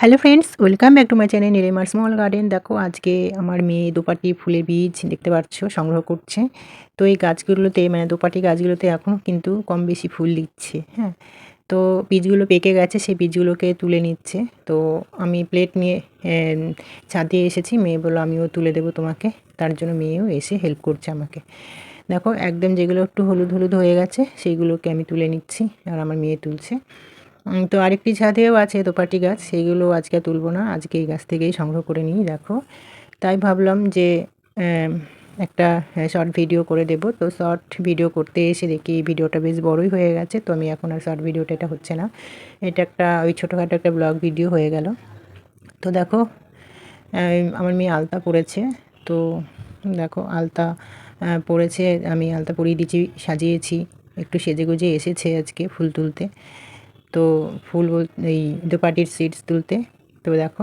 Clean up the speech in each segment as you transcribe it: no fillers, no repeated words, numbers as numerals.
Hello friends, welcome back to my channel নীলিমার small garden. দেখো আজকে আমার মেয়ে দোপাটি ফুলের বীজ দেখতে পাচ্ছ সংগ্রহ করছে। তো এই গাছগুলোতে মানে দোপাটি গাছগুলোতে এখনও কিন্তু কম বেশি ফুল দিচ্ছে। হ্যাঁ, তো বীজগুলো পেকে গেছে, সেই বীজগুলোকে তুলে নিচ্ছে। তো আমি প্লেট নিয়ে ছাদে এসেছি, মেয়ে বললো আমিও তুলে দেবো তোমাকে। তার জন্য মেয়েও এসে হেল্প করছে আমাকে। দেখো একদম যেগুলো একটু হলুদ হলুদ হয়ে গেছে সেইগুলোকে আমি তুলে নিচ্ছি, আর আমার মেয়ে তুলছে। তো আরেকটি ছাদেও আছে দোপাটি গাছ, সেইগুলো আজকে তুলব না, আজকে এই গাছ থেকেই সংগ্রহ করে নিই। দেখো তাই ভাবলাম যে একটা শর্ট ভিডিও করে দেব। তো শর্ট ভিডিও করতে এসে দেখি এই ভিডিওটা বেশ বড়ই হয়ে গেছে। তো আমি এখন আর শর্ট ভিডিওটা এটা হচ্ছে না, এটা একটা ওই ছোটোখাটো একটা ব্লগ ভিডিও হয়ে গেল। তো দেখো আমার মেয়ে আলতা পরেছে। তো দেখো আলতা পরেছে, আমি আলতা পরিয়ে দিয়েছি, সাজিয়েছি, একটু সেজেগুজে এসেছে আজকে ফুল তুলতে। তো ফুল এই দোপাটির সিডস তুলতে। তো দেখো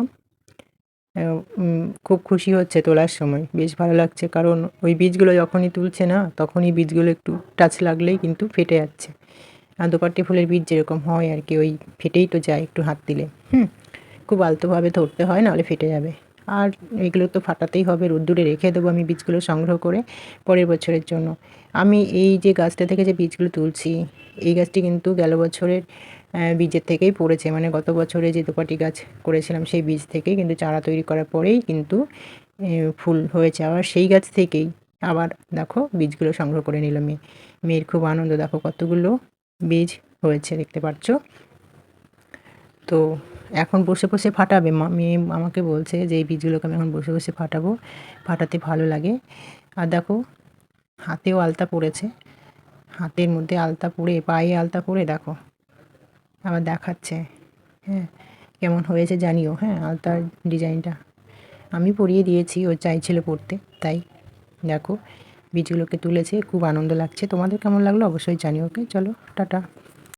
খুব খুশি হচ্ছে তোলার সময়, বেশ ভালো লাগছে, কারণ ওই বীজগুলো যখনই তুলছে না তখনই বীজগুলো একটু টাচ লাগলেই কিন্তু ফেটে যাচ্ছে। আর দোপাটি ফুলের বীজ যেরকম হয় আর কি, ওই ফেটেই তো যায় একটু হাত দিলে। খুব আলতোভাবে ধরতে হয়, নাহলে ফেটে যাবে। আর এগুলো তো ফাটাতেই হবে, রোদ্দুরে রেখে দেবো আমি বীজগুলো সংগ্রহ করে পরের বছরের জন্য। আমি এই যে গাছটা থেকে যে বীজগুলো তুলছি, এই গাছটি কিন্তু গেল বছরের বীজের থেকেই পড়েছে, মানে গত বছরে যে দোপাটি গাছ করেছিলাম সেই বীজ থেকেই কিন্তু চারা তৈরি করার পরেই কিন্তু ফুল হয়েছে। আবার সেই গাছ থেকেই আবার দেখো বীজগুলো সংগ্রহ করে নিল মেয়ে। মেয়ের খুব আনন্দ, দেখো কতগুলো বীজ হয়েছে দেখতে পাচ্ছ। তো এখন বসে বসে ফাটাবে, মেয়ে আমাকে বলছে যে এই বীজগুলোকে আমি এখন বসে বসে ফাটাবো, ফাটাতে ভালো লাগে। আর দেখো হাতেও আলতা পরেছে, হাতের মধ্যে আলতা পরে, পায়ে আলতা পরে দেখো আবার দেখাচ্ছে। হ্যাঁ, কেমন হয়েছে জানিও। হ্যাঁ, আলতার ডিজাইনটা আমি পরিয়ে দিয়েছি, ও চাইছিল পড়তে, তাই দেখো বীজগুলোকে তুলেছে, খুব আনন্দ লাগছে। তোমাদের কেমন লাগলো অবশ্যই জানিও। ওকে, চলো টাটা।